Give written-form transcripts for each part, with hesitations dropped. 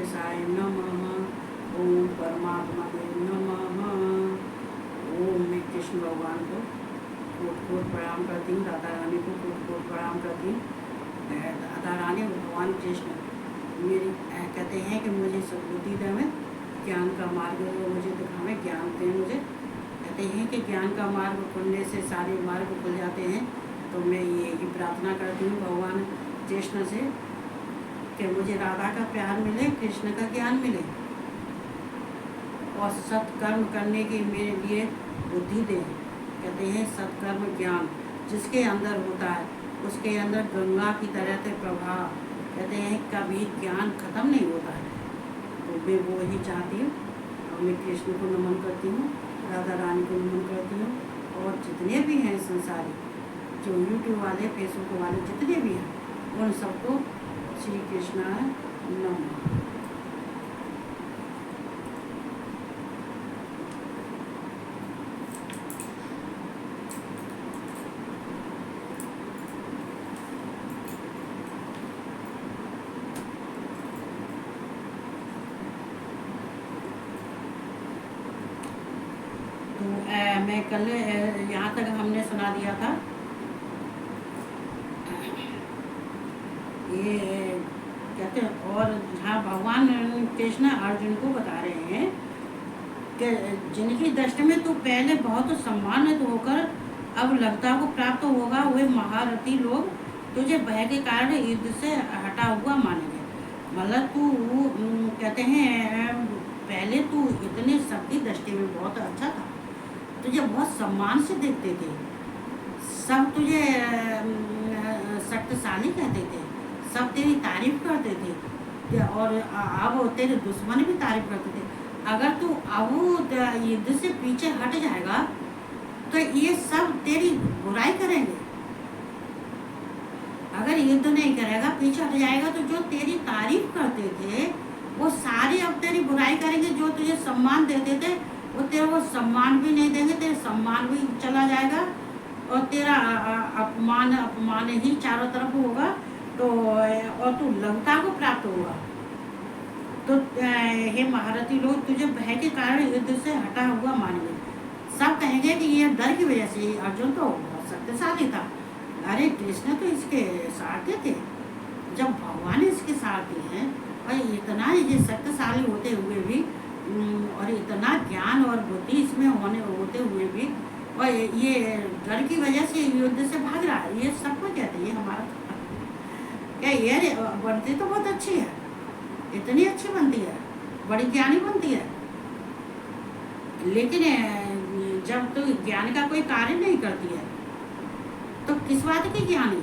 गणेशाय नमः। ओम परमात्मा के नमः। ओम मैं कृष्ण भगवान को कोट कोट प्रणाम करती हूँ, राधा रानी को कोट कोट प्रणाम करती हूँ। राधा रानी भगवान कृष्ण मेरी कहते हैं कि मुझे सद्बुद्धि देवे, ज्ञान का मार्ग मुझे दिखावे, ज्ञान दें मुझे। कहते हैं कि ज्ञान का मार्ग खुलने से सारे मार्ग खुल जाते हैं। तो मैं यही प्रार्थना करती हूँ भगवान कृष्ण से कि मुझे राधा का प्यार मिले, कृष्ण का ज्ञान मिले और सत्कर्म करने की मेरे लिए बुद्धि दे। कहते हैं सत्कर्म ज्ञान जिसके अंदर होता है उसके अंदर गंगा की तरह से प्रभाव। कहते हैं कभी ज्ञान खत्म नहीं होता है। तो मैं वो ही चाहती हूँ और मैं कृष्ण को नमन करती हूँ, राधा रानी को नमन करती हूँ और जितने भी हैं संसारी जो यूट्यूब वाले फेसबुक वाले जितने भी हैं उन सबको श्री कृष्ण नमः। मैं कल यहाँ तक हमने सुना दिया था। ये कहते हैं और जहाँ भगवान कृष्ण अर्जुन को बता रहे हैं कि जिनकी दृष्टि में तू पहले बहुत सम्मानित होकर अब लगता को प्राप्त होगा, वे महारथी लोग तुझे भय के कारण युद्ध से हटा हुआ मानेंगे। मतलब तू कहते हैं पहले तू इतने सबकी दृष्टि में बहुत अच्छा था, तुझे बहुत सम्मान से देखते थे, सब तुझे शक्तिशाली कहते थे, सब तेरी तारीफ करते थे और अब तेरे दुश्मन भी तारीफ करते थे। अगर तू अब युद्ध से पीछे हट जाएगा तो ये सब तेरी बुराई करेंगे। अगर युद्ध नहीं करेगा, पीछे हट जाएगा, तो जो तेरी तारीफ करते थे वो सारे अब तेरी बुराई करेंगे। जो तुझे सम्मान देते थे वो तेरे को सम्मान भी नहीं देंगे, तेरे सम्मान भी चला जाएगा और तेरा अपमान ही चारों तरफ होगा। तो और तू लंका को प्राप्त होगा। तो हे महारथी लोग तुझे भय के कारण युद्ध से हटा हुआ मानेंगे। सब कहेंगे कि ये डर की वजह से अर्जुन तो बहुत शक्तिशाली था, अरे कृष्ण तो इसके सारथी थे। जब भगवान इसके सारथी हैं और इतना ये शक्तिशाली होते हुए भी और इतना ज्ञान और बुद्धि इसमें होते हुए भी और ये डर की वजह से युद्ध से भाग रहा है, ये सबको कहते हैं। ये हमारा क्या ये बनती तो बहुत अच्छी है, इतनी अच्छी बनती है, बड़ी ज्ञानी बनती है, लेकिन जब तो ज्ञान का कोई कार्य नहीं करती है तो किस बात की ज्ञानी?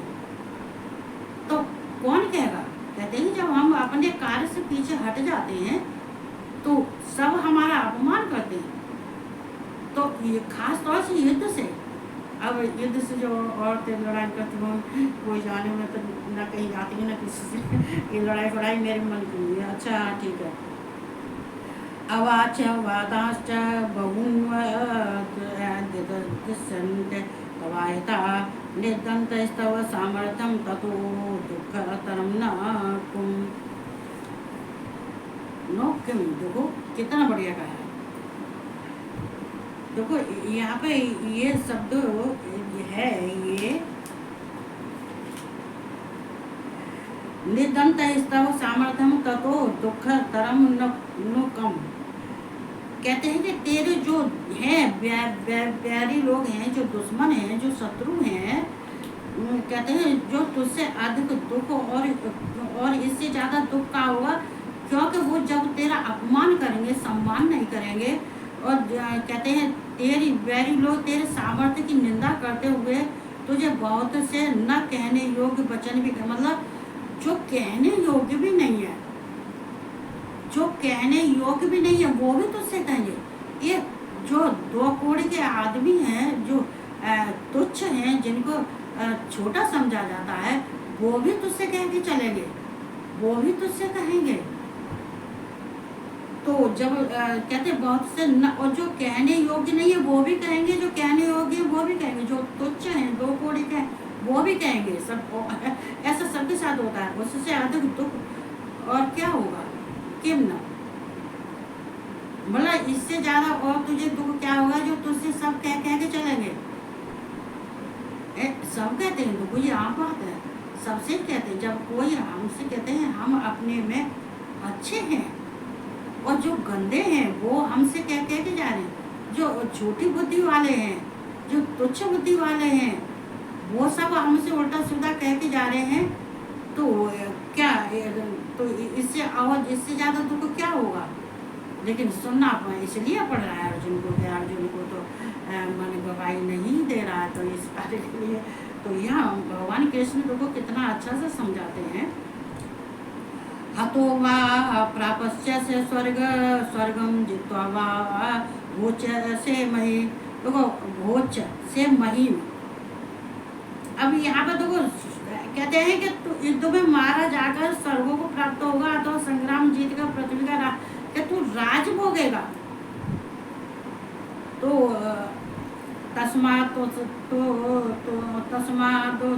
तो कौन कहेगा? कहते हैं जब हम अपने कार्य से पीछे हट जाते हैं तो सब हमारा अपमान करते हैं। तो ये खास तौर से युद्ध से, अब युद्ध से जो औरतें लड़ाई करती हों, कोई जाने में तो न कहीं जाती है न किसी से, ये लड़ाई फड़ाई मेरे मन की है। अच्छा ठीक है। अवाच वादाश्च बहुवायता निर्दन्तस्तव सामर्थ्यं ततो दुःखतरं न कुम। नो किम, देखो कितना बढ़िया कहा है। देखो यहाँ पे ये शब्द है, ये निर्दंत स्तव सामर्थ्यम ततो दुख तरम न कम। कहते हैं कि तेरे जो हैं प्यारी लोग हैं, जो दुश्मन हैं, जो शत्रु हैं, कहते हैं जो तुझसे अधिक दुख और इससे ज़्यादा दुख का होगा, क्योंकि वो जब तेरा अपमान करेंगे, सम्मान नहीं करेंगे और कहते हैं तेरी बैरी लोग तेरे सामर्थ्य की निंदा करते हुए तुझे बहुत से न कहने योग्य वचन भी, मतलब जो कहने योग्य भी नहीं है, जो कहने योग्य भी नहीं है वो भी तुझसे कहेंगे। ये जो दो कोड़ी के आदमी हैं, जो तुच्छ हैं, जिनको छोटा समझा जाता है, वो भी तुझसे कह के चलेंगे, वो भी तुझसे कहेंगे। तो जब कहते बहुत से न, और जो कहने योग्य नहीं है वो भी कहेंगे, जो कहने योग्य है वो भी कहेंगे, जो तुच्छ हैं, दो कोड़ी के वो भी कहेंगे। सब ऐसा सबके साथ होता है। उससे अधिक दुख और क्या होगा? किम न, मतलब इससे ज्यादा और तुझे दुख क्या होगा जो तुझसे सब कह कह के चलेंगे। सब कहते हैं दुख, ये आम बात है, सबसे कहते हैं। जब कोई हमसे कहते हैं हम अपने में अच्छे हैं और जो गंदे हैं वो हमसे कह कह के जा रहे हैं, जो छोटी बुद्धि वाले हैं, जो तुच्छ बुद्धि वाले हैं, वो सब हमसे उल्टा सीधा कह के जा रहे हैं। तो क्या तो इससे और इससे ज़्यादा दुख क्या होगा। लेकिन सुनना इसलिए पड़ रहा है अर्जुन को कि अर्जुन को तो मन गवाही नहीं दे रहा है, तो इस कार्य के लिए तो यहाँ भगवान कृष्ण को कितना अच्छा से समझाते हैं। हतो वा प्रापस्य से स्वर्गम जित्वा वा भोच से मही, देखो भोच से महिम। अब यहाँ पे देखो कहते हैं कि तू युद्ध में मारा जाकर स्वर्गों को प्राप्त होगा, तो संग्राम जीत कर पृथ्वी का कि तू राज भोगेगा। तो तस्मात्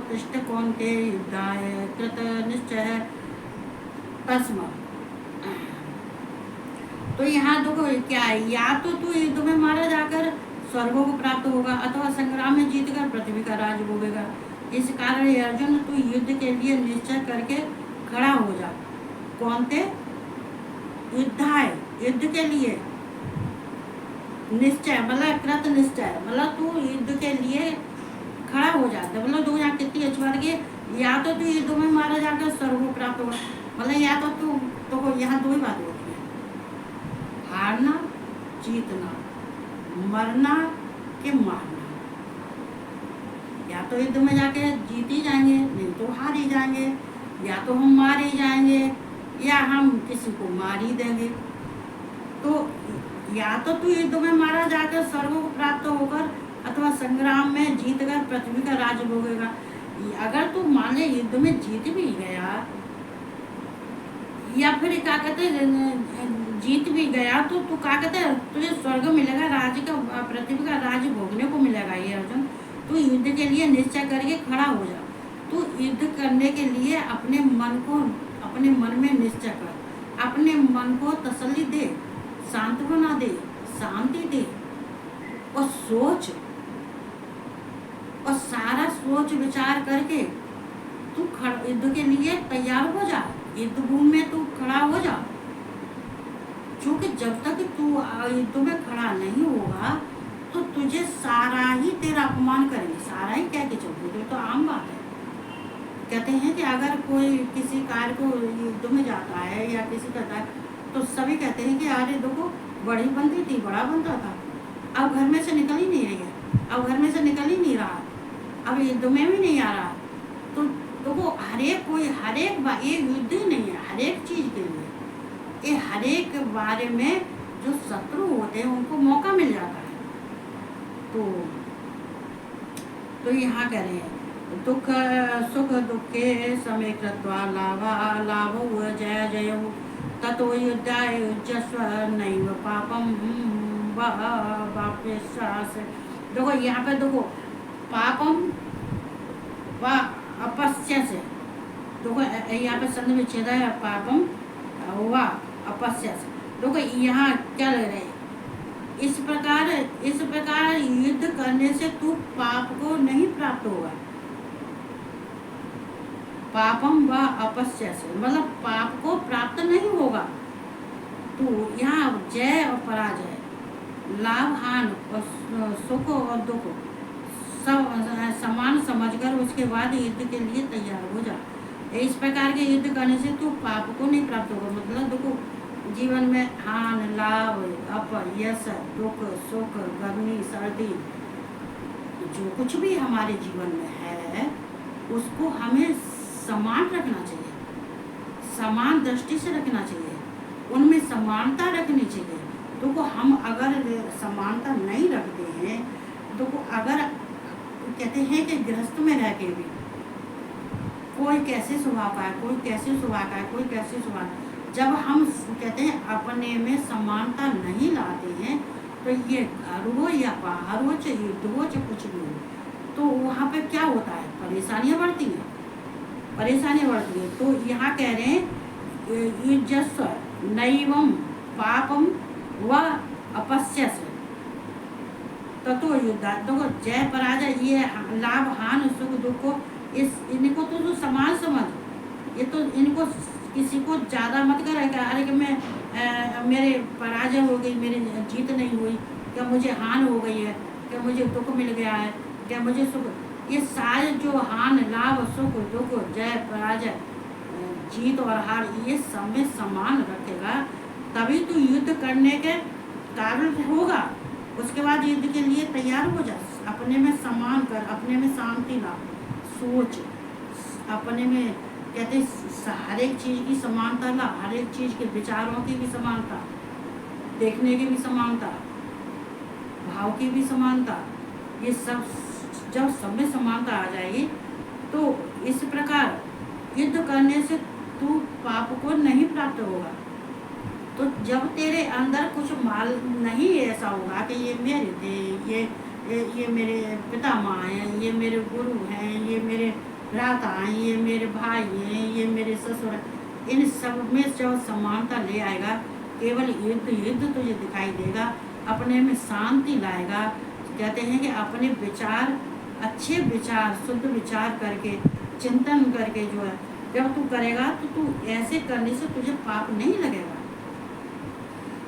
तिष्ठ कौन्ते युद्धाय कृत निश्चय तस्मा। तो यहाँ देखो क्या है, या तो तू युद्ध में मारा जाकर स्वर्गों को प्राप्त होगा अथवा संग्राम में जीत कर पृथ्वी का राज भोगेगा। इस कारण अर्जुन तू युद्ध के लिए निश्चय करके खड़ा हो जा। कौन थे? युद्धाय, युद्ध के लिए निश्चय मतलब कृत निश्चय, मतलब तू युद्ध के लिए खड़ा हो जाता। मतलब दो यहाँ कितनी अच्छी बात की, या तो तू युद्ध में मारा जाकर स्वर्ग को प्राप्त होगा, मतलब या तो तू तो यहाँ दो ही बात होती है, हारना जीतना, मरना कि मारना। या तो युद्ध में जाके जीत ही जाएंगे, नहीं तो हार ही जाएंगे, या तो हम मार ही जाएंगे या हम किसी को मार ही देंगे। तो या तो तू युद्ध में मारा जाकर स्वर्ग को प्राप्त होकर अथवा संग्राम में जीत कर पृथ्वी का राज भोगेगा। अगर तू मान ले युद्ध में जीत भी गया या फिर क्या कहते जीत भी गया, तो तू क्या कहते तुझे स्वर्ग मिलेगा, राज का पृथ्वी का राज भोगने को मिलेगा। ये अर्जुन तू युद्ध के लिए निश्चय करके खड़ा हो जा। तू युद्ध करने के लिए अपने मन में निश्चय कर, अपने मन को तसल्ली दे, सांत्वना दे, शांति दे और सोच, और सारा सोच विचार करके तू युद्ध के लिए तैयार हो जा, युद्ध भूमि में तू खड़ा हो जा। क्योंकि जब तक तू युद्ध में खड़ा नहीं होगा तो तुझे सारा ही तेरा अपमान करेंगे, सारा ही कह के चलते। तो आम बात है, कहते हैं कि अगर कोई किसी कार्य को युद्ध में जाता है या किसी करता है तो सभी कहते हैं कि अरे देखो बड़ी बनती थी, बड़ा बनता था, अब घर में से निकल ही नहीं रही है, अब घर में से निकल ही नहीं रहा, अब युद्ध में भी नहीं आ रहा। तो देखो हर एक बार ये युद्ध ही नहीं है, हर एक चीज़ के लिए ये हर एक बारे में जो शत्रु होते हैं उनको मौका मिल जाता है। तो यहाँ कह रहे हैं दुख सुख दुखे समय कृत्वा लाभ जय जय ततो युद्धाय युज्यस्व नैव पापम वाप्यस्यास्य। देखो यहाँ पे देखो पापम व अपस्य से, देखो यहाँ पे संधि विच्छेद है, पापम व अपस्य से। देखो यहाँ क्या लग रहा है, इस प्रकार युद्ध करने से तू पाप को नहीं प्राप्त होगा। पापम व अपस्य से मतलब पाप को प्राप्त नहीं होगा। तो यहाँ जय और पराजय, लाभ हान और सुख और दुख सब समान समझकर उसके बाद युद्ध के लिए तैयार हो जा। इस प्रकार के युद्ध करने से तू पाप को नहीं प्राप्त होगा। मतलब देखो जीवन में हान लाभ अपयश दुख सुख गर्मी सर्दी जो कुछ भी हमारे जीवन में है उसको हमें समान रखना चाहिए, समान दृष्टि से रखना चाहिए, उनमें समानता रखनी चाहिए। तो हम अगर समानता नहीं रखते हैं तो अगर कहते हैं कि गृहस्थ में रह के भी कोई कैसे स्वभाव का है, कोई कैसे स्वभाव का है, कोई कैसे स्वभाव, जब हम कहते हैं अपने में समानता नहीं लाते हैं तो ये घर हो या बाहर हो, चाहे युद्ध हो, चाहे कुछ भी हो, तो वहाँ पे क्या होता है, परेशानियाँ बढ़ती हैं। तो यहाँ कह रहे हैं युजस्व नैवं पापम व अपश्यस ततो युद्धात्। देखो जय पराजय ये लाभ हानि सुख दुख इस इनको तो समान समझ। ये तो इनको किसी को ज़्यादा मत करेगा, अरे कि मेरे पराजय हो गई, मेरी जीत नहीं हुई, क्या मुझे हानि हो गई है, क्या मुझे दुख मिल गया है, क्या मुझे सुख। ये सारे जो हानि लाभ सुख दुख जय पराजय जीत और हार ये सब में समान रखेगा, तभी तो युद्ध करने के कारण होगा। उसके बाद युद्ध के लिए तैयार हो जा। अपने में समान कर, अपने में शांति ला, सोच, अपने में कहते हर एक चीज़ की समानता ला, हर एक चीज़ के विचारों की भी समानता, देखने की भी समानता, भाव की भी समानता, ये सब जब सब में समानता आ जाएगी तो इस प्रकार युद्ध करने से तू पाप को नहीं प्राप्त होगा। तो जब तेरे अंदर कुछ माल नहीं ऐसा होगा कि ये मेरे थे, ये मेरे पिता माँ हैं, ये मेरे गुरु हैं, ये मेरे भ्राता हैं, ये मेरे भाई हैं, ये मेरे ससुर, इन सब में जब समानता ले आएगा, केवल युद्ध तुझे दिखाई देगा, अपने में शांति लाएगा। कहते हैं कि अपने विचार अच्छे विचार शुद्ध विचार करके चिंतन करके जो है जब तू करेगा तो तू ऐसे करने से तुझे पाप नहीं लगेगा।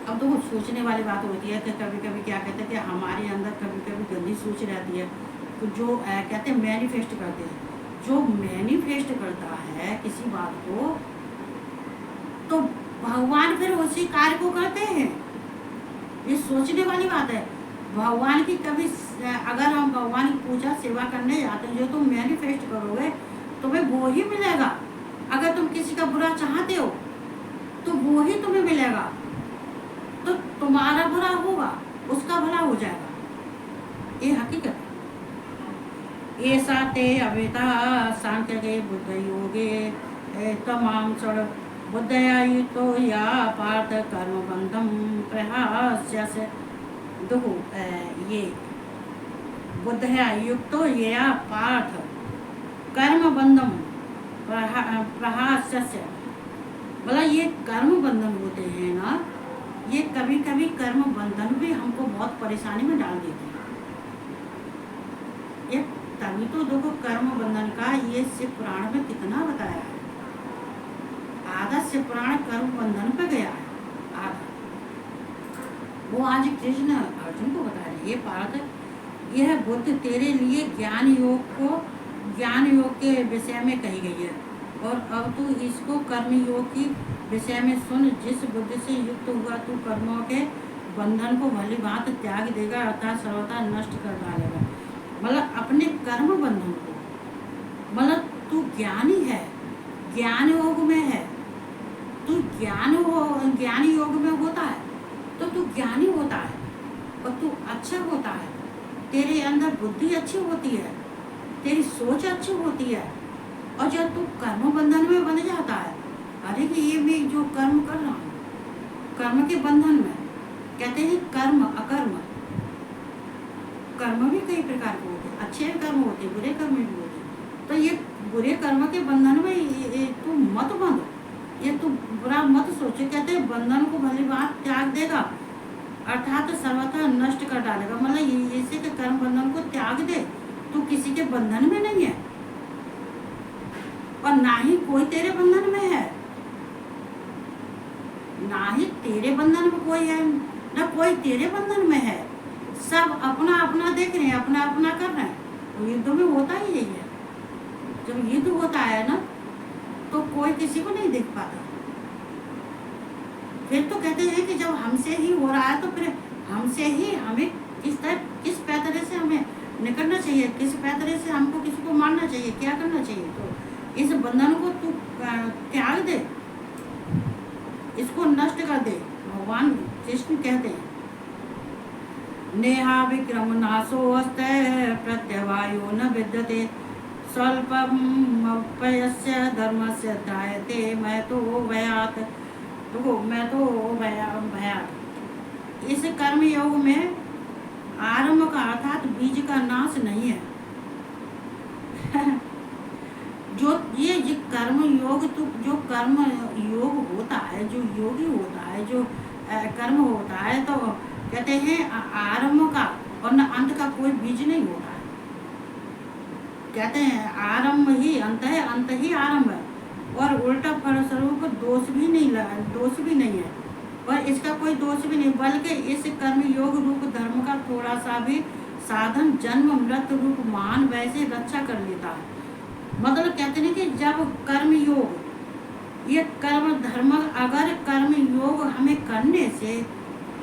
अब तो वो सोचने वाली बात होती है कि कभी कभी क्या कहते हैं कि हमारे अंदर कभी कभी गंदी सोच रहती है, तो जो कहते हैं मैनिफेस्ट करते हैं, जो मैनिफेस्ट करता है किसी बात को तो भगवान फिर उसी कार्य को करते हैं। ये सोचने वाली बात है। भगवान की कभी अगर हम भगवान की पूजा सेवा करने जाते हैं, जो तुम मैनिफेस्ट करोगे तुम्हें वो ही मिलेगा। अगर तुम किसी का बुरा चाहते हो तो वो ही तुम्हें मिलेगा, तो तुम्हारा बुरा होगा उसका भला हो जाएगा। ये हकीकत है। ऐसा ते अवेता सांख्य के बुद्ध योगे तमाम सड़ बुद्धया युक्तो या पार्थ कर्म बंधम प्रहास्य से। देखो ये बुद्धया युक्तो या पार्थ कर्म बंधम प्रहास्य से, मतलब ये कर्म बंधन होते हैं ना, ये कभी कभी कर्म बंधन भी हमको बहुत परेशानी में डाल देते हैं। ये तभी तो देखो कर्म बंधन का ये शिव पुराण में कितना बताया है। आधा शिव पुराण कर्म बंधन पे गया है, आधा वो आज कृष्ण अर्जुन को बता रहे। ये पार्थ यह बुद्ध तेरे लिए ज्ञान योग के विषय में कही गई है, और अब तू इसको कर्म योग की विषय में सुन। जिस बुद्धि से युक्त हुआ तू कर्मों के बंधन को भली भांति त्याग देगा, अर्थात सर्वथा नष्ट कर डालेगा। मतलब अपने कर्म बंधन को, मतलब तू ज्ञानी है, ज्ञान योग में है, तू ज्ञान योग में होता है तो तू ज्ञानी होता है और तू अच्छा होता है, तेरे अंदर बुद्धि अच्छी होती है, तेरी सोच अच्छी होती है। और जब तू कर्म बंधन में बन जाता है, अरे कि ये मैं जो कर्म कर रहा हूँ, कर्म के बंधन में कहते हैं कर्म अकर्म, कर्म भी कई प्रकार के होते हैं, अच्छे कर्म होते, बुरे कर्म भी होते। तो ये बुरे कर्म के बंधन में तू मत बंध, ये तू बुरा मत सोचे। कहते हैं बंधन को भली बात त्याग देगा, अर्थात सर्वथा नष्ट कर डालेगा। मतलब इसी के कर्म बंधन को त्याग दे, तू किसी के बंधन में नहीं है और ना ही कोई तेरे बंधन में है, ना ही तेरे बंधन में कोई है, ना कोई तेरे बंधन में है। सब अपना अपना देख रहे हैं, अपना अपना कर रहे हैं। तो युद्ध में होता ही यही है। जब युद्ध होता है ना तो कोई किसी को नहीं देख पाता। फिर तो कहते हैं कि जब हमसे ही हो रहा है तो फिर हमसे ही हमें किस पैतरे से हमें निकलना चाहिए, किस पैतरे से हमको किसी को मारना चाहिए, क्या करना चाहिए। तो इस बंधन को तू त्याग दे, इसको नष्ट कर दे। भगवान कृष्ण कहते हैं नेहा विक्रम नाशो अस्ते प्रत्यवायो न विद्यते स्वल्पमप्यस्य धर्मस्य ध्यायते मैं तो भयात। तो मैं तो भयात। इस कर्म योग में आरंभ का अर्थात बीज का नाश नहीं है। जो ये कर्म कर्म योग, तो जो कर्म योग होता है, जो योगी होता है, जो कर्म होता है, तो कहते हैं आरंभ का और न अंत का कोई बीज नहीं होता है। कहते हैं आरंभ ही अंत है, अंत ही आरंभ है, और उल्टा फलस्वरूप दोष भी नहीं है, और इसका कोई दोष भी नहीं, बल्कि इस कर्म योग रूप धर्म का थोड़ा सा भी साधन जन्म मृत्यु रूप महान वैसे रक्षा कर लेता है। मतलब कहते हैं कि जब कर्म योग, ये कर्म धर्म, अगर कर्म योग हमें करने से,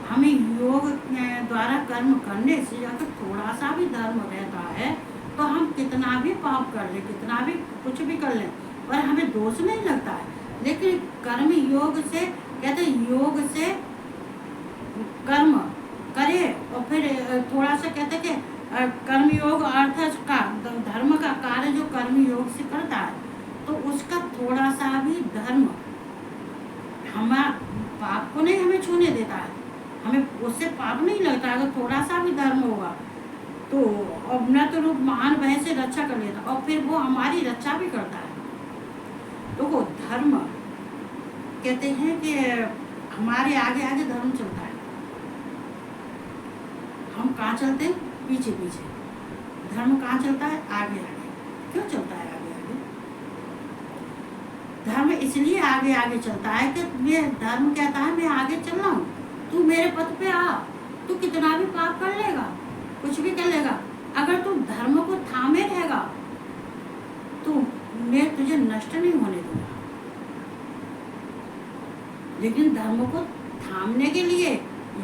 हमें योग द्वारा कर्म करने से अगर थोड़ा सा भी धर्म रहता है, तो हम कितना भी पाप कर लें, कितना भी कुछ भी कर लें, पर हमें दोष नहीं लगता है। लेकिन कर्म योग से, कहते योग से कर्म करे और फिर थोड़ा सा कहते कि कर्म योग अर्थ का धर्म का कार्य जो कर्म योग से करता है, तो उसका थोड़ा सा भी धर्म हमारा पाप को नहीं हमें छूने देता है, हमें उससे पाप नहीं लगता। अगर थोड़ा सा भी धर्म होगा तो मृत्यु रूप महान भय से रक्षा कर लेता, और फिर वो हमारी रक्षा भी करता है। तो वो धर्म कहते हैं कि हमारे आगे आगे धर्म चलता है, हम कहाँ चलते हैं? पीछे पीछे। धर्म कहाँ चलता है? आगे आगे। क्यों चलता है आगे आगे? धर्म इसलिए आगे आगे चलता है कि मैं, धर्म कहता है मैं आगे चल रहा हूँ, तू मेरे पथ पे आ, तू कितना भी पाप कर लेगा, कुछ भी कर लेगा, अगर तू धर्म को थामे रहेगा तो मैं तुझे नष्ट नहीं होने दूंगा। लेकिन धर्म को थामने के लिए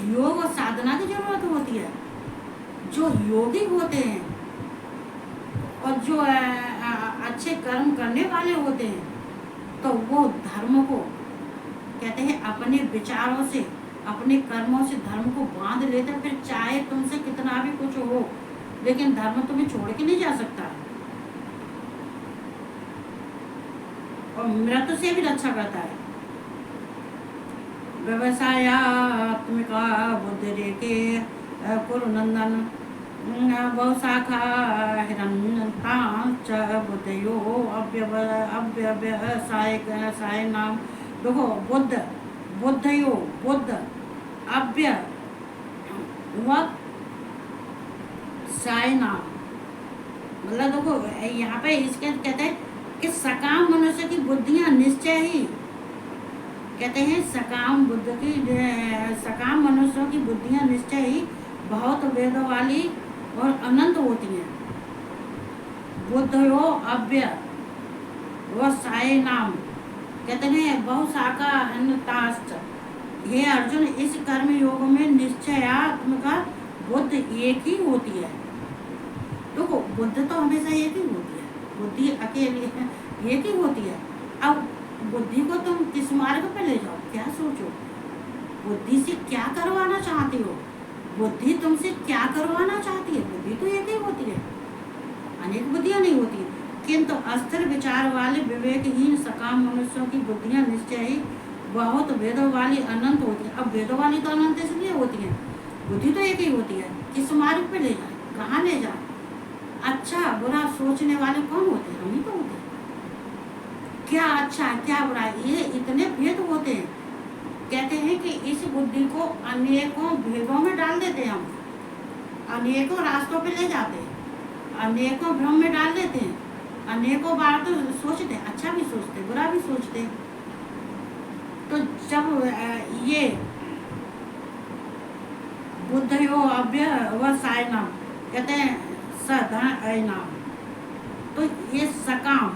योग और साधना की जरूरत होती है। जो योगी होते हैं और जो अच्छे कर्म करने वाले होते हैं, तो वो धर्म को कहते हैं अपने विचारों से, अपने कर्मों से धर्म को बांध लेते हैं। फिर चाहे तुमसे कितना भी कुछ हो, लेकिन धर्म तुम्हें छोड़ के नहीं जा सकता, और मृत्यु से भी रक्षा करता है। व्यवसायात्मिका बुद्धि रेखे कुरुनंदन बहुशाखा हिरण्यतांच बुद्धयो अव्यवसाय नाम। देखो बुद्धयो, बुद्ध अव्य साय नाम, मतलब देखो यहाँ पे इसके कहते हैं कि सकाम मनुष्य की बुद्धियां निश्चय ही, कहते हैं सकाम मनुष्यों की बुद्धियां निश्चय ही बहुत वेद वाली और अनंत होती हैं। बुद्धयो अव्य व साय नाम, कहते हैं बहुशाखा अन्यताश्च। हे अर्जुन, इस कर्म योग में निश्चयात्मक बुद्ध एक ही होती है। देखो बुद्ध तो हमेशा एक ही होती है, बुद्धि अकेली एक ही होती है। अब बुद्धि को तुम किस मार्ग पे ले जाओ, क्या सोचो, बुद्धि से क्या करवाना चाहती हो, बुद्धि तुमसे क्या करवाना चाहती है? बुद्धि तो एक ही होती है, अनेक बुद्धियां नहीं होती। किंतु अस्थिर विचार वाले विवेकहीन सकाम मनुष्यों की बुद्धियां निश्चय ही बहुत वेदों वाली अनंत होती है। अब वेदों वाली तो अनंत इसलिए होती है, बुद्धि तो एक ही होती है। किस मार्ग पे ले जाए, कहाँ ले जाए? अच्छा बुरा सोचने वाले कौन होते हैं? हम ही तो होते हैं। क्या अच्छा है क्या बुरा है, ये इतने भेद होते हैं। कहते हैं कि इस बुद्धि को अनेकों भेदों में डाल देते हैं, हम अनेकों रास्तों पे ले जाते हैं, अनेकों भ्रम में डाल देते हैं, अनेकों बार तो सोचते हैं, अच्छा भी सोचते बुरा भी सोचते। तो जब ये बुद्धयो अव्य व साय नाम, कहते हैं सधन नाम, तो ये सकाम,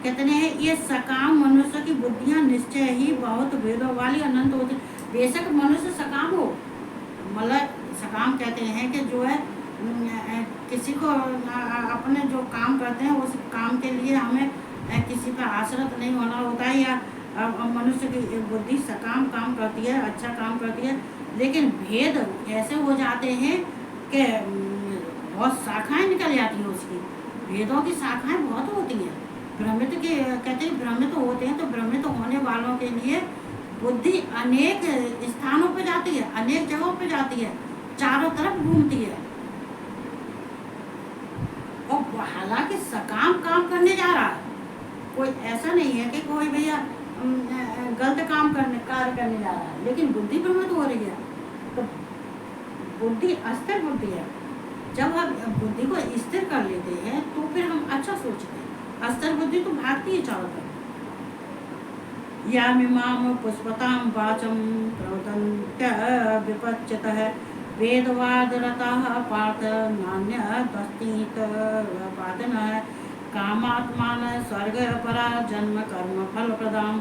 कहते हैं ये सकाम मनुष्य की बुद्धियां निश्चय ही बहुत वेदों वाली अनंत होती। बेशक मनुष्य सकाम हो, मतलब सकाम कहते हैं कि जो है किसी को अपने जो काम करते हैं उस काम के लिए हमें किसी पर आश्रित नहीं होना होता है, या मनुष्य की बुद्धि सकाम काम करती है, अच्छा काम करती है। लेकिन भेद ऐसे हो जाते हैं कि बहुत शाखाएं निकल जाती हैं उसकी, भेदों की शाखाएं बहुत होती हैं। भ्रमित के कहते हैं भ्रमित होते हैं, तो भ्रमित होने वालों के लिए बुद्धि अनेक स्थानों पर जाती है, अनेक जगहों पर जाती है, चारों तरफ घूमती है, और हालांकि सकाम काम करने जा रहा है, कोई ऐसा नहीं है कि कोई भैया गलत कार्य करने जा रहा है, लेकिन बुद्धि प्रमत्त हो रही है। तो बुद्धि अस्थिर बुद्धि है। जब हम बुद्धि को स्थिर कर लेते हैं तो फिर हम अच्छा सोचते हैं। अस्थिर बुद्धि तो भागती है चारों तरफ। यामिमाम पुष्पताम वाचम प्रवदन्त्य विपच्यतः वेदवादरताः पार्थ नान्यदस्तीत वादनः कामात्मान स्वर्ग परा जन्म कर्म फल प्रदाम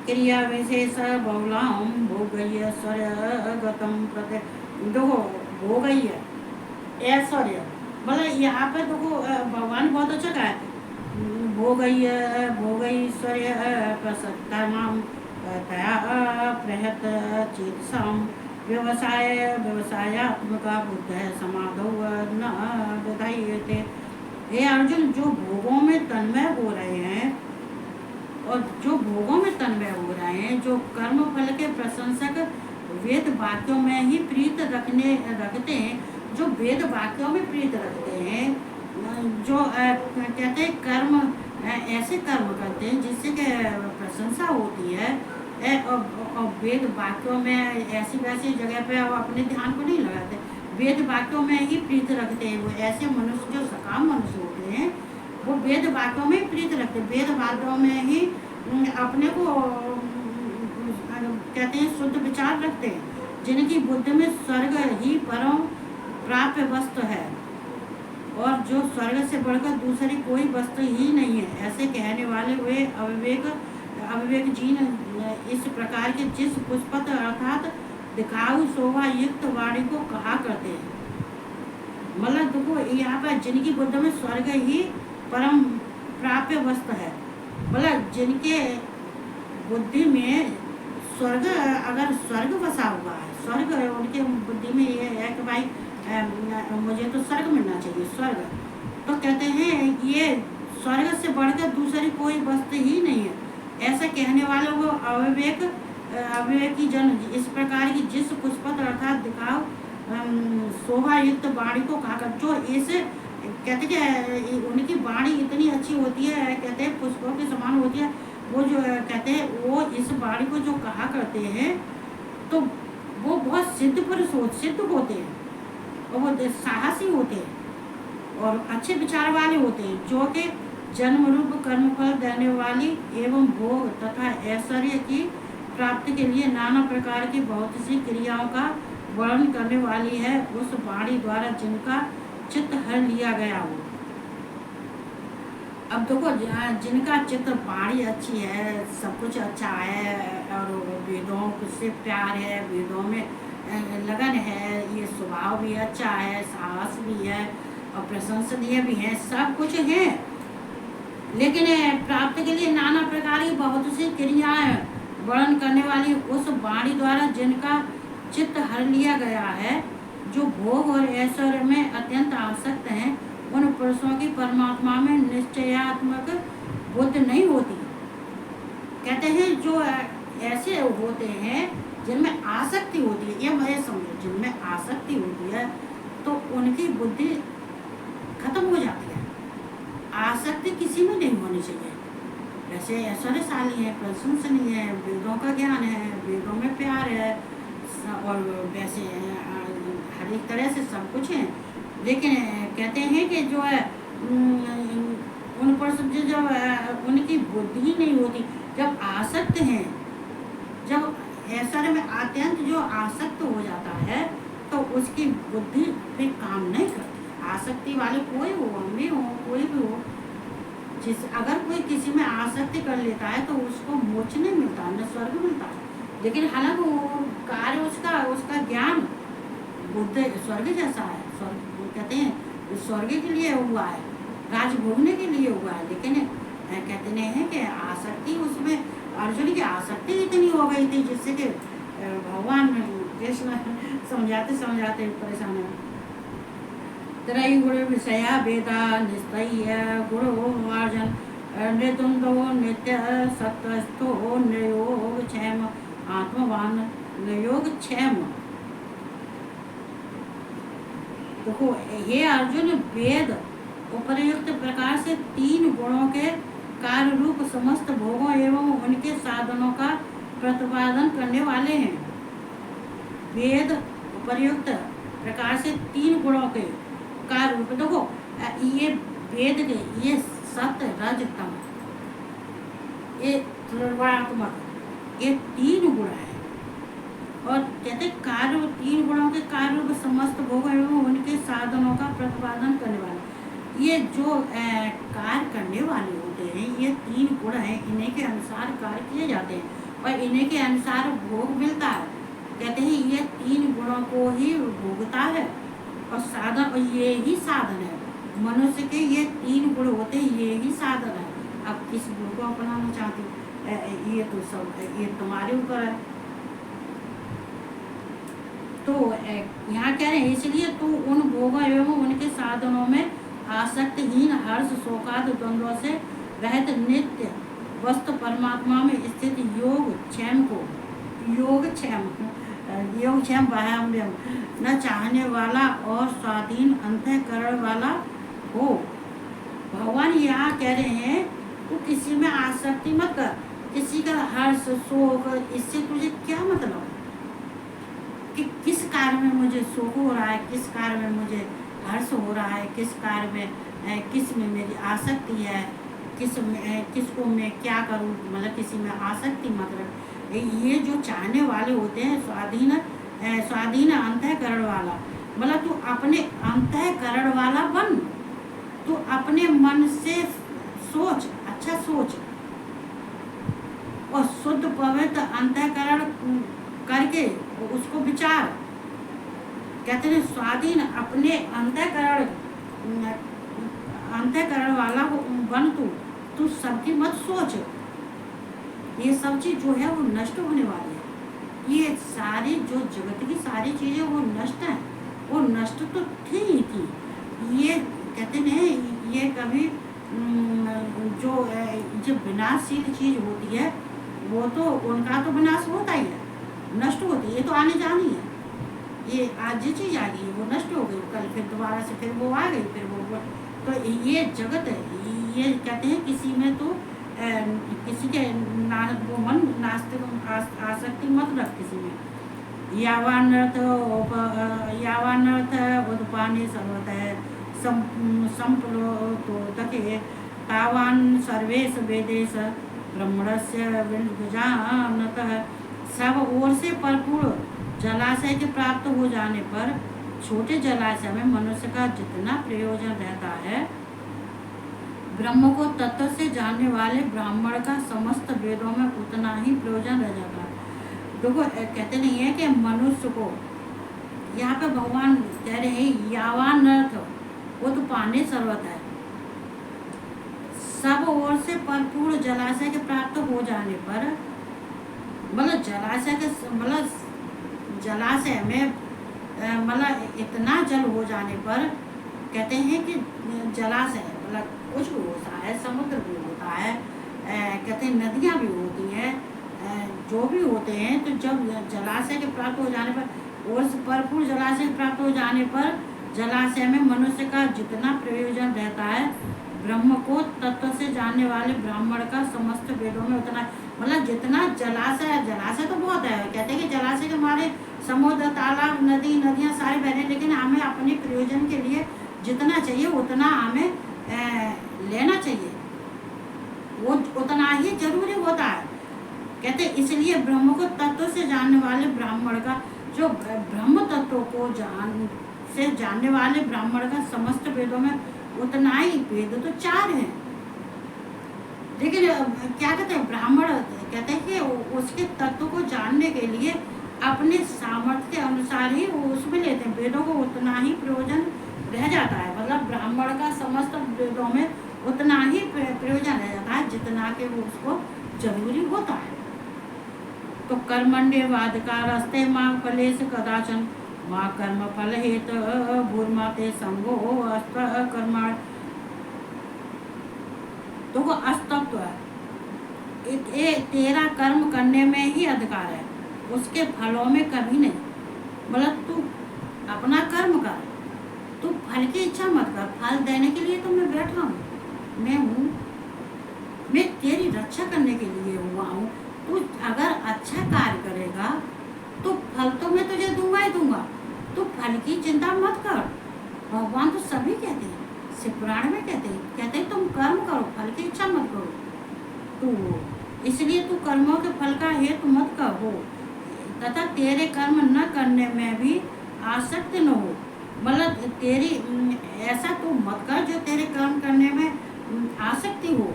क्रिया विशेष बहुलाम भोगय्य स्वर्गतम प्रति देखो भोगय्य ऐश्वर्य मतलब यहाँ पे देखो भगवान बहुत अच्छा कहा है। भोगैश्वर्य प्रसक्तानां तया प्रहत चेतसां व्यवसायात्मका बुद्धः समाधौ न विधायते। हे अर्जुन, जो भोगों में तन्मय हो रहे हैं और जो भोगों में तन्मय हो रहे हैं, जो कर्म फल के प्रशंसक वेद वाक्यों में ही प्रीत रखते हैं, जो वेद वाक्यों में प्रीत रखते हैं, जो कहते हैं कर्म ऐसे कर्म करते हैं जिससे कि प्रशंसा होती है, और वेद वाक्यों में ऐसी वैसी जगह पे अब अपने ध्यान को नहीं लगाते, वेद वाक्यों में ही प्रीत रखते हैं। वो ऐसे मनुष्य जो सकाम मनुष्य होते हैं वो वेद वाक्यों में ही प्रीत रखते हैं, वेद वाक्यों में ही अपने को कहते हैं शुद्ध विचार रखते हैं, जिनकी बुद्धि में स्वर्ग ही परम प्राप्य वस्तु है और जो स्वर्ग से बढ़कर दूसरी कोई वस्तु ही नहीं है। ऐसे कहने वाले वे अविवेक जीन इस प्रकार के जिस पुष्पत अर्थात दिखाऊ शोभा युक्त वाणी को कहा करते हैं। मतलब देखो यहाँ पर जिनकी बुद्धि में स्वर्ग ही परम प्राप्य वस्तु है, मतलब जिनके बुद्धि में स्वर्ग, अगर स्वर्ग बसा हुआ है, स्वर्ग उनके बुद्धि में ये है कि भाई मुझे तो स्वर्ग मिलना चाहिए, स्वर्ग, तो कहते हैं ये स्वर्ग से बढ़कर दूसरी कोई वस्तु ही नहीं है। ऐसा कहने वालों को अविवेकी जन इस प्रकार की जिस पुष्पत अर्थात दिखाओ शोभा युक्त वाणी को कहा कर, जो इस कहते कि उनकी वाणी इतनी अच्छी होती है, कहते हैं पुष्पों के समान होती है, वो जो कहते हैं वो इस वाणी को जो कहा करते हैं तो वो बहुत सिद्ध पुरुष सिद्ध होते हैं और वो साहसी होते हैं और अच्छे विचार वाले होते हैं, जो कि जन्म रूप कर्मफल देने वाली एवं भोग तथा ऐश्वर्य की प्राप्ति के लिए नाना प्रकार की बहुत सी क्रियाओं का वर्णन करने वाली है, उस वाणी द्वारा जिनका चित्त हर लिया गया हो। अब देखो जिनका चित्त वाणी अच्छी है, सब कुछ अच्छा है और वेदों से प्यार है, वेदों में लगन है, ये स्वभाव भी अच्छा है, साहस भी है और प्रशंसनीय भी है, सब कुछ है, लेकिन प्राप्ति के लिए नाना प्रकार की बहुत सी क्रियाएं वर्णन करने वाली उस वाणी द्वारा जिनका चित्त हर लिया गया है, जो भोग और ऐश्वर्य में अत्यंत आसक्त हैं, उन पुरुषों की परमात्मा में निश्चयात्मक बुद्धि नहीं होती। कहते हैं जो ऐसे होते हैं जिनमें आसक्ति होती है, ये मैं समझो, जिनमें आसक्ति होती है तो उनकी बुद्धि खत्म हो जाती है। आसक्ति किसी में नहीं होनी चाहिए। वैसे ऐश्वर्यशाली है, प्रशंसनीय है, वेदों का ज्ञान है, वेदों में प्यार है और वैसे हर एक तरह से सब कुछ है, लेकिन कहते हैं कि जो है उन पर जब उनकी बुद्धि ही नहीं होती, जब आसक्त हैं, जब ऐश्वर्य में अत्यंत जो आसक्त हो जाता है तो उसकी बुद्धि पे काम नहीं करती। आसक्ति वाले कोई हो, हम भी हो, कोई भी हो, अगर कोई किसी में आसक्ति कर लेता है तो उसको मोक्ष नहीं मिलता, न स्वर्ग मिलता है, लेकिन हालांकि वो कार्य उसका ज्ञान बुद्ध स्वर्ग जैसा है। स्वर्ग कहते हैं स्वर्ग के लिए हुआ है, राज भोगने के लिए हुआ है, लेकिन कहते हैं कि आसक्ति उसमें अर्जुन की आसक्ति इतनी हो गई थी जिससे कि भगवान कृष्ण समझाते परेशान है। त्रयी गुण विषया वेदा निस्तय्य गुणो अर्जुन निर्द्वंदो नित्य सत्वस्थो निर्योग क्षेम आत्मवान निर्योग क्षेम। देखो हे अर्जुन, वेद उपयुक्त प्रकार से तीन गुणों के कार्य रूप समस्त भोगों एवं उनके साधनों का प्रतिपादन करने वाले हैं। वेद उपर्युक्त प्रकार से 3 गुणों के कार्य रूप, देखो ये वेद के ये सत्य रज तम, ये त्रिगुणात्मक, ये 3 गुण है। और कहते कार्य 3 गुणों के कार्य रूप समस्त भोग एवं उनके साधनों का प्रतिपादन करने वाले, ये जो कार्य करने वाले होते हैं, ये 3 गुण हैं, इन्हीं के अनुसार कार्य किए जाते हैं और इन्हीं के अनुसार भोग मिलता है। कहते हैं ये 3 गुणों को ही भोगता है और साधन, और ये ही साधन है मनुष्य के, ये 3 गुण होते हैं, ये ही साधन है। अब किस गुण को अपनाना चाहते हो, ये तो सब ये तुम्हारे ऊपर है। तो यहाँ कह रहे हैं इसलिए तू उन भोगों एवं उनके साधनों में आसक्तिहीन हर्ष शोकाद द्वंद्वों से रहित नित्य वस्तु परमात्मा में स्थित योग क्षेम को, योग क्षेम बाह्यम न चाहने वाला और स्वाधीन अंतःकरण वाला हो। भगवान यहाँ कह रहे हैं तू किसी में आसक्ति मत कर, किसी का हर्ष शोक, इससे तुझे क्या मतलब कि किस कार्य में मुझे शोक हो रहा है, किस कार्य में मुझे हर्ष हो रहा है, किस कार्य में किस में मेरी आसक्ति है, किसको मैं क्या करूं, मतलब किसी में आसक्ति मतलब ये जो चाहने वाले होते हैं स्वाधीन अंतःकरण वाला, मतलब तू अपने अंतःकरण वाला बन, तू अपने मन से सोच, अच्छा सोच और शुद्ध पवित्र अंतःकरण करके उसको विचार। कहते हैं स्वाधीन अपने अंतःकरण वाला बन, तू सबकी मत सोच। ये सब चीज जो है वो नष्ट होने वाली है, ये सारी जो जगत की सारी चीजें वो नष्ट है, वो नष्ट तो थी ही थी। ये कहते हैं ये कभी जो विनाशशील चीज होती है वो तो उनका तो विनाश होता ही है, नष्ट होती है, ये तो आने जानी है। ये आज जो चीज आ गई वो नष्ट हो गई, कल फिर दोबारा से फिर वो आ गई, फिर वो तो ये जगत है। ये कहते हैं किसी में तो किसी के वो मन नास्तिक आसक्ति मत रख किसी में। यावानर्थ उदपाने सर्वतः संप्लोतके तावान सर्वेश वेदेश ब्रह्मणस्य विजानतः। सब ओर से परिपूर्ण जलाशय के प्राप्त हो जाने पर छोटे जलाशय में मनुष्य का जितना प्रयोजन रहता है, ब्रह्म को तत्व से जानने वाले ब्राह्मण का समस्त वेदों में उतना ही प्रयोजन रह जाता है। देखो कहते नहीं है कि मनुष्य को, यहाँ पे भगवान कह रहे हैं यावान अर्थ वो तो पाने सर्वत है, सब ओर से परिपूर्ण जलाशय के प्राप्त हो जाने पर, मतलब जलाशय में मतलब इतना जल हो जाने पर कहते हैं कि जलाशय मतलब कुछ भी होता है, समुद्र भी होता है, कहते हैं नदियाँ भी होती हैं, जो भी होते हैं। तो जब जलाशय के प्राप्त हो जाने पर और भरपूर जलाशय प्राप्त हो जाने पर जलाशय में मनुष्य का जितना प्रयोजन रहता है, ब्रह्म को तत्व से जानने वाले ब्राह्मण का समस्त वेदों में उतना, मतलब जितना जलाशय तो बहुत है। कहते हैं कि जलाशय के हमारे समुद्र तालाब नदियाँ सारे बह रहे हैं, लेकिन हमें अपने प्रयोजन के लिए जितना चाहिए उतना हमें लेना चाहिए, वो उतना ही जरूरी होता है। कहते इसलिए ब्रह्म को तत्व से जानने वाले ब्राह्मण का, जो ब्रह्म तत्व को जानने वाले ब्राह्मण का समस्त वेदों में उतना ही, वेद तो 4 हैं, लेकिन क्या कहते हैं ब्राह्मण कहते हैं कि उसके तत्व को जानने के लिए अपने सामर्थ्य के अनुसार ही वो उसमें लेते हैं, वेदों को उतना ही प्रयोजन रह जाता है। मतलब ब्राह्मण का समस्त वेदों में उतना ही प्रयोजन रह जाता है जितना कि वो उसको जरूरी होता है। तो कर्मण्य वादका रस्ते माँ फलेश कदाचन माँ कर्म फल हेत भूर्माते संगो अस्त कर्माण। तो वो अस्तत्व है, तेरा कर्म करने में ही अधिकार है, उसके फलों में कभी नहीं। मतलब तू अपना कर्म कर, तू फल की इच्छा मत कर, फल देने के लिए तो मैं बैठा हूँ, मैं हूँ, अच्छा करने के लिए हुआ हूँ। तू अगर अच्छा कार्य करेगा तो फल तो मैं तुझे दूंगा ही दूंगा। तू फल की चिंता मत कर। भगवान तो सभी कहते हैं, शिव पुराण में कहते हैं तुम कर्म करो, फल की इच्छा मत करो। तो इसलिए तू कर्मों के फल का हेतु मत कर हो, तथा तेरे कर्म न करने में भी आसक्त न हो। मतलब तेरी ऐसा तू मत कर जो तेरे कर्म करने में आसक्ति हो।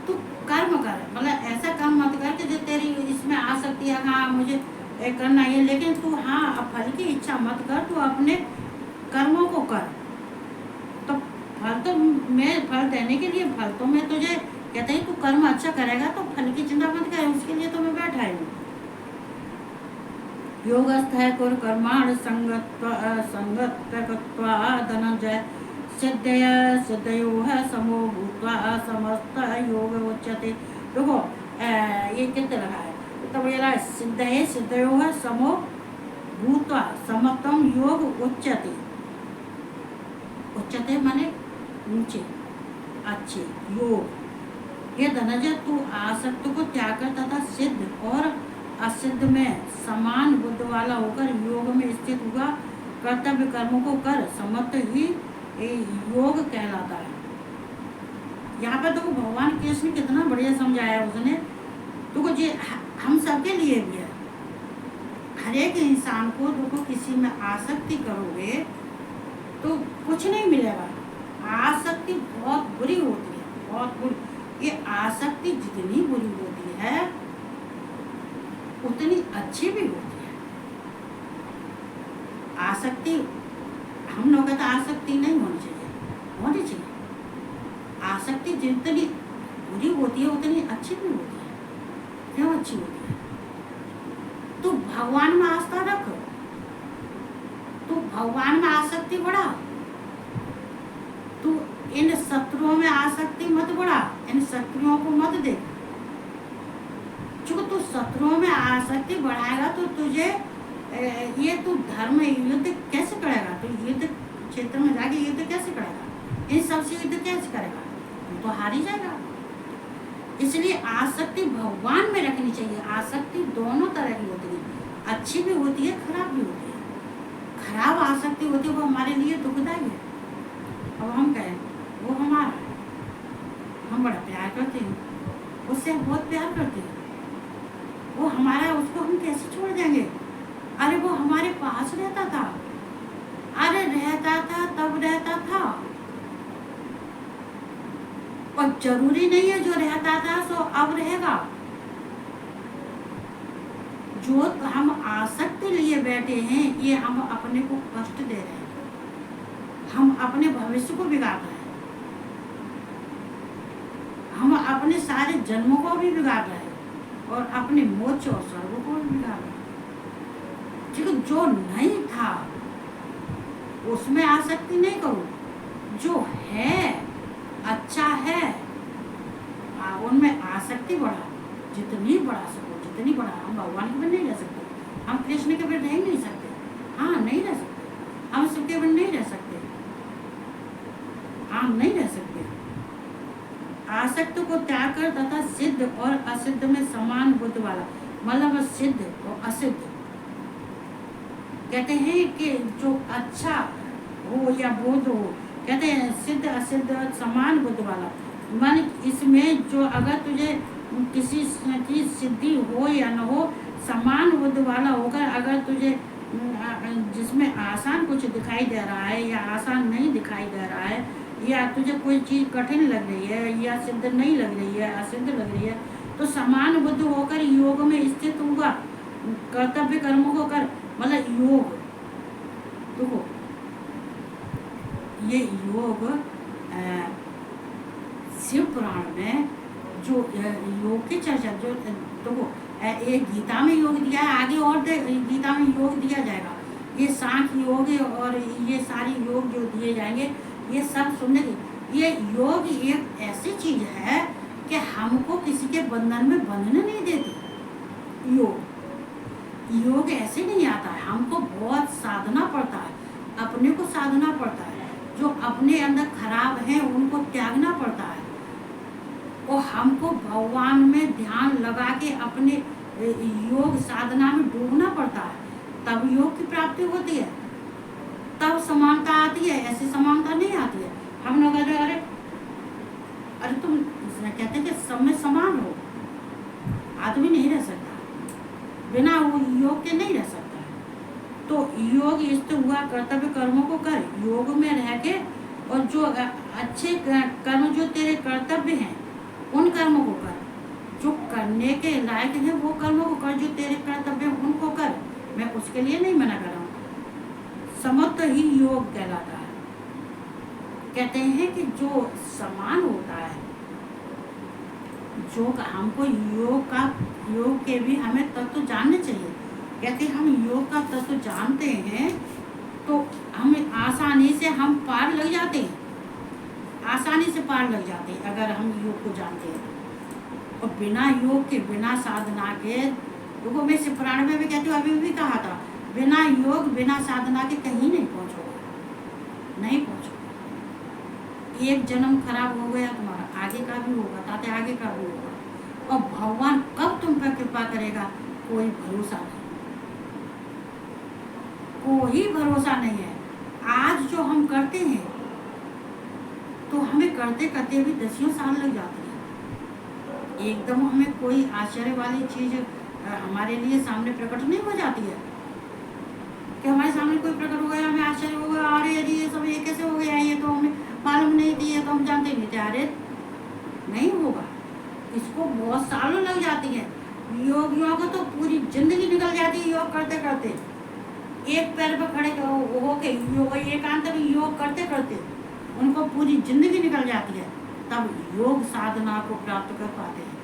तू कर्म कर, मतलब ऐसा कर्म मत कर कि जो तेरी इसमें आसक्ति है, हाँ मुझे करना है, लेकिन तू हाँ फल की इच्छा मत कर, तू अपने कर्मों को कर। तो फल तो मैं फल देने के लिए, फल तो मैं तुझे कहते हैं तू कर्म अच्छा करेगा तो फल की चिंता मत कर, उसके लिए तो मैं बैठा हूँ। योगस्थ है कुर कर्माण संगत्वा धनंजय सिद्धय सिद्धयो है समो भूत्वा समस्त योग उच्यते। देखो ये कितने रहा है तो बोला सिद्ध है सिद्धयो है समो भूत्वा समस्तम योग उच्यते। उच्चते माने ऊंचे अच्छे योग। ये धनंजय तू आसक्त को त्याग कर तथा सिद्ध और असिद्ध में समान बुद्ध वाला होकर योग में स्थित हुआ कर्तव्य कर्मों को कर समर्थ ही योग कहलाता है। यहाँ पर देखो भगवान कृष्ण कितना बढ़िया समझाया उसने। देखो जी हम सबके लिए भी है, हर एक इंसान को देखो किसी में आसक्ति करोगे तो कुछ नहीं मिलेगा। आसक्ति बहुत बुरी होती है, बहुत बुरी। ये आसक्ति जितनी बुरी होती है उतनी अच्छी भी होती है। आसक्ति हम लोग कहते आसक्ति नहीं होनी चाहिए, होनी चाहिए। आसक्ति जितनी बुरी होती है उतनी अच्छी भी होती है। क्यों अच्छी होती है? तो भगवान में आस्था रख, तो भगवान में आसक्ति बढ़ा, तू इन शत्रुओं में आसक्ति मत बढ़ा, इन शत्रुओं को मत दे। चूंकि तू शत्रुओं में आसक्ति बढ़ाएगा तो तुझे ये तू धर्म युद्ध कैसे करेगा? तू युद्ध क्षेत्र में जाके युद्ध कैसे करेगा? इन सबसे युद्ध कैसे करेगा? तू तो हार ही जाएगा। इसलिए आसक्ति भगवान में रखनी चाहिए। आसक्ति दोनों तरह की होती है, अच्छी भी होती है, खराब भी होती है। खराब आसक्ति होती है वो हमारे लिए दुखदायी है। अब हम कहें वो हमारा है, हम बड़ा प्यार करते हैं उससे, हम बहुत प्यार करते हैं, वो हमारा है, उसको हम कैसे छोड़ देंगे? अरे वो हमारे पास रहता था, अरे रहता था तब रहता था, और जरूरी नहीं है जो रहता था सो अब रहेगा। जो हम आसक्ति लिए बैठे हैं ये हम अपने को कष्ट दे रहे हैं, हम अपने भविष्य को बिगाड़ रहे हैं, हम अपने सारे जन्मों को भी बिगाड़ रहे हैं और अपने मोक्ष और स्वर्ग को भी बिगाड़ रहे हैं। क्योंकि जो नहीं था उसमें आसक्ति नहीं करो, जो है अच्छा है उनमें आसक्ति बढ़ा, जितनी बढ़ा सको जितनी बढ़ा। हम भगवान के बिन नहीं रह सकते, हम कृष्ण के बिन रह नहीं सकते, हाँ नहीं रह सकते, हम शिव के बिन नहीं रह सकते, हम नहीं रह सकते। आसक्त को त्याग कर तथा सिद्ध और असिद्ध में समान बुद्ध वाला, मतलब सिद्ध और असिद्ध कहते हैं कि जो अच्छा हो या बोध हो, कहते हैं सिद्ध असिद्ध समान बुद्ध वाला। मन इसमें जो अगर तुझे किसी की सिद्धि हो या न हो, समान बुद्ध वाला होकर अगर तुझे जिसमें आसान कुछ दिखाई दे रहा है या आसान नहीं दिखाई दे रहा है, या तुझे कोई चीज़ कठिन लग रही है या सिद्ध नहीं लग रही है, असिद्ध लग रही है, तो समान बुद्ध होकर योग में स्थित होगा, कर्तव्य कर्मों को कर। मतलब योग देखो, ये योग शिव पुराण में जो योग की चर्चा जो देखो एक गीता में योग दिया है, आगे और गीता में योग दिया जाएगा। ये सांख्य योग और ये सारे योग जो दिए जाएंगे ये सब सुनने की। ये योग एक ऐसी चीज है कि हमको किसी के बंधन में बंधने नहीं देती। योग ऐसे नहीं आता है, हमको बहुत साधना पड़ता है, अपने को साधना पड़ता है, जो अपने अंदर खराब है उनको त्यागना पड़ता है, और हमको भगवान में ध्यान लगा के अपने योग साधना में डूबना पड़ता है, तब योग की प्राप्ति होती है, तब समानता आती है। ऐसी समानता नहीं आती है। हम लोग कहते अरे अरे तुम कहते हैं कि सब में समान हो। आदमी नहीं रह सकता बिना वो योग के, नहीं रह सकता है। तो योग इष्ट हुआ कर्तव्य कर्मों को कर, योग में रह के, और जो अच्छे कर्म जो तेरे कर्तव्य हैं उन कर्मों को कर, जो करने के लायक है वो कर्मों को कर, जो तेरे कर्तव्य हैं उनको कर। मैं उसके लिए नहीं मना कर रहा हूँ। समत्व ही योग कहलाता है। कहते हैं कि जो समान होता है, जो हमको योग के भी हमें तत्व जानने चाहिए। कहते हम योग का तत्व जानते हैं तो हमें आसानी से हम पार लग जाते हैं, आसानी से पार लग जाते हैं अगर हम योग को जानते हैं। और बिना योग के, बिना साधना के, देखो मैं इस पुराण में भी कहती हूँ, अभी भी कहा था, बिना योग बिना साधना के कहीं नहीं पहुँचोगे, नहीं पहुँचोगे। एक जन्म खराब हो गया तुम्हारा, आगे का भी होगा, ताते आगे का भी होगा। और भगवान कब तुम पर कृपा करेगा कोई भरोसा नहीं, कोई भरोसा नहीं है। आज जो हम करते हैं तो हमें करते करते भी 10 साल लग जाते हैं। एकदम हमें कोई आश्चर्य वाली चीज हमारे लिए सामने प्रकट नहीं हो जाती है कि हमारे सामने कोई प्रकट हो गया, हमें आश्चर्य हो गया, अरे यदि ये सब ये कैसे हो गया, ये तो हमें मालूम नहीं थी, ये तो हम जानते नहीं थे। अरे नहीं होगा, इसको बहुत सालों लग जाती है। योगियों को तो पूरी जिंदगी निकल जाती है योग करते करते, एक पैर पर खड़े होके एकांत में योग करते करते उनको पूरी जिंदगी निकल जाती है, तब योग साधना को प्राप्त कर पाते हैं,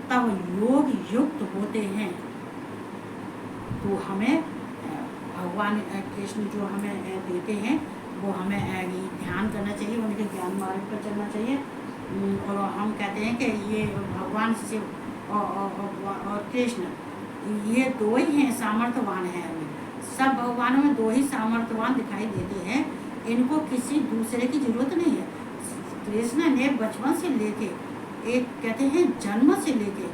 तब योग युक्त होते हैं। तो हमें भगवान कृष्ण जो हमें देते हैं वो हमें ध्यान करना चाहिए, उनके ज्ञान मार्ग पर चलना चाहिए। और हम कहते हैं कि ये भगवान शिव और कृष्ण ये दो ही हैं, सामर्थ्यवान हैं। हमें सब भगवानों में दो ही सामर्थ्यवान दिखाई देते हैं, इनको किसी दूसरे की जरूरत नहीं है। कृष्ण ने बचपन से लेके, एक कहते हैं जन्म से लेके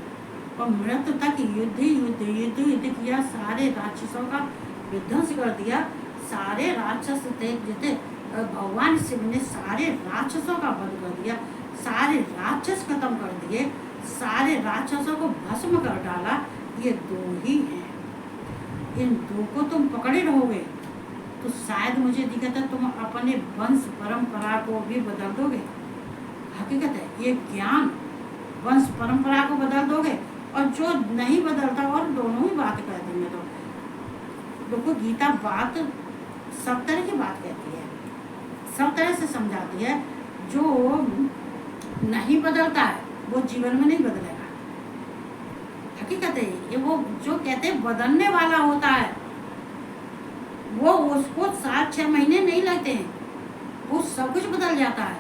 और मृत्यु तक युद्ध युद्ध युद्ध युद्ध किया, सारे राक्षसों का विध्वंस कर दिया। सारे राक्षस थे जितने, भगवान शिव ने सारे राक्षसों का वध कर दिया, सारे राक्षस खत्म कर दिए, सारे राक्षसों को भस्म कर डाला। ये दो ही हैं, इन दो को तुम पकड़े रहोगे तो शायद मुझे दिखता है तुम अपने वंश परंपरा को भी बदल दोगे। हकीकत है, ये ज्ञान वंश परंपरा को बदल दोगे। और जो नहीं बदलता और दोनों ही बात कहते हैं, तो देखो गीता बात सब तरह की बात कहती है, सब तरह से समझाती है। जो नहीं बदलता है वो जीवन में नहीं बदलेगा। हकीकत है ये, वो जो कहते हैं बदलने वाला होता है वो उसको 7-6 महीने नहीं लगते हैं, वो सब कुछ बदल जाता है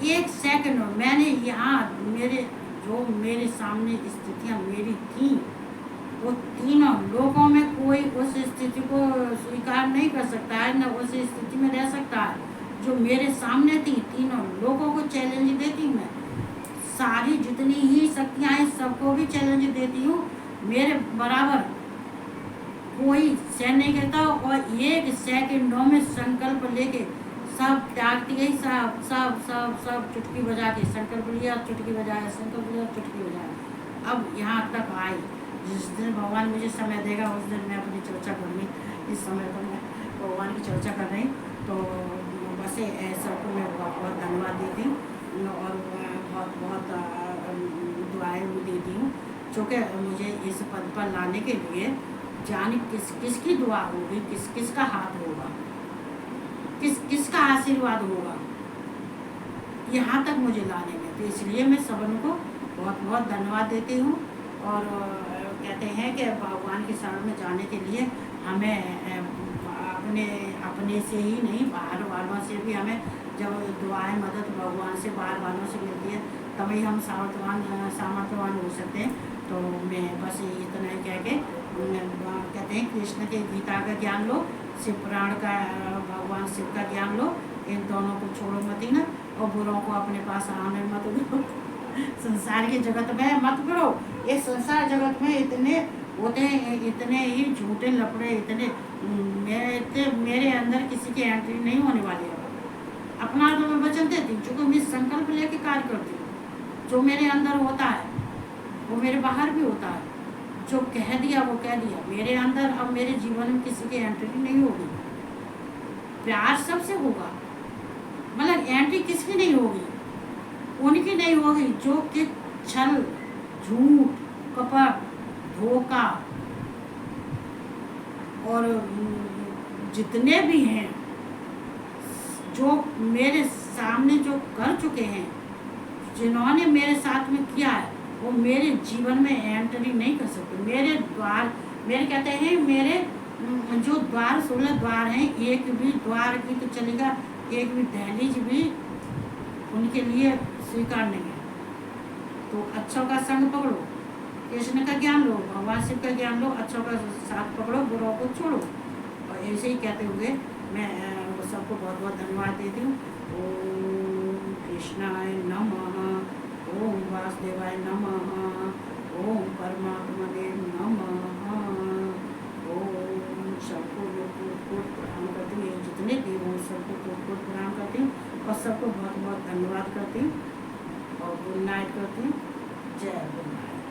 1 सेकंड में। मैंने यहाँ मेरे सामने स्थितियाँ मेरी थी, वो तीनों लोगों में कोई उस स्थिति को स्वीकार नहीं कर सकता है, न उस स्थिति में रह सकता है जो मेरे सामने थी। तीनों लोगों को चैलेंज देती हूँ मैं, सारी जितनी ही शक्तियाँ हैं सबको भी चैलेंज देती हूँ। मेरे बराबर कोई सहन नहीं करता, और 1 सेकंडों में संकल्प लेके सब त्यागती गई, सब सब सब सब चुटकी बजा के संकल्प लिया, चुटकी बजाया, संकल्प लिया, चुटकी बजाया। अब यहाँ तक आई, जिस दिन भगवान मुझे समय देगा उस दिन मैं अपनी चर्चा करूँगी। इस समय पर मैं भगवान की चर्चा कर रही, तो बस सबको मैं बहुत बहुत धन्यवाद देती हूँ और बहुत बहुत दुआएं भी देती हूँ, चूँकि मुझे इस पद पर लाने के लिए जाने किसकी दुआ होगी, किसका हाथ होगा, किसका आशीर्वाद होगा यहाँ तक मुझे लाने में। तो इसलिए मैं सबन को बहुत बहुत धन्यवाद देती हूँ। और कहते हैं कि भगवान की शरण में जाने के लिए हमें अपने से ही नहीं, बाहर वालों से भी हमें जब दुआएं मदद भगवान से बाहर वालों से मिलती है तभी हम सामर्थ्यवान हो सकते हैं। तो मैं बस इतना ही कह के कहते हैं कृष्ण के गीता का ज्ञान लो, शिव पुराण का, भगवान शिव का ज्ञान लो, इन दोनों को छोड़ो मत ही ना, और बुरों को अपने पास आने मत दो। संसार की जगत में मत पड़ो। ये संसार जगत में इतने होते हैं, इतने ही झूठे लफड़े, इतने मेरे अंदर किसी की एंट्री नहीं होने वाली है। अपना तो मैं वचन देती हूँ, चूँकि मैं संकल्प लेके कार्य करती हूँ। जो मेरे अंदर होता है वो मेरे बाहर भी होता है। जो कह दिया वो कह दिया। मेरे अंदर अब मेरे जीवन में किसी की एंट्री नहीं होगी। प्यार सबसे होगा, मतलब एंट्री किसकी नहीं होगी? उनकी नहीं होगी जो कि छल, झूठ, कपट, धोखा और जितने भी हैं, जो मेरे सामने जो कर चुके हैं, जिन्होंने मेरे साथ में किया है, वो मेरे जीवन में एंट्री नहीं कर सकते। मेरे द्वार, मेरे कहते हैं मेरे जो द्वार 16 द्वार हैं, एक भी द्वार की तो चलेगा, एक भी दहलीज भी उनके लिए स्वीकार नहीं है। तो अच्छों का संग पकड़ो, कृष्ण का ज्ञान लो, भगवान शिव का ज्ञान लो, अच्छों का साथ पकड़ो, बुरों को छोड़ो। और ऐसे ही कहते हुए मैं सबको बहुत बहुत धन्यवाद देती हूँ। ओम कृष्णाय नमः, ओम वासुदेवाय नमः, ओम परमात्मने नमः। ओम सबको कोट प्रणाम करती हूँ, जितने देव हों सबको कोट प्रणाम करती हूँ और सबको बहुत बहुत धन्यवाद करती हूँ और गुड नाइट करती हूँ। जय गुड नाइट।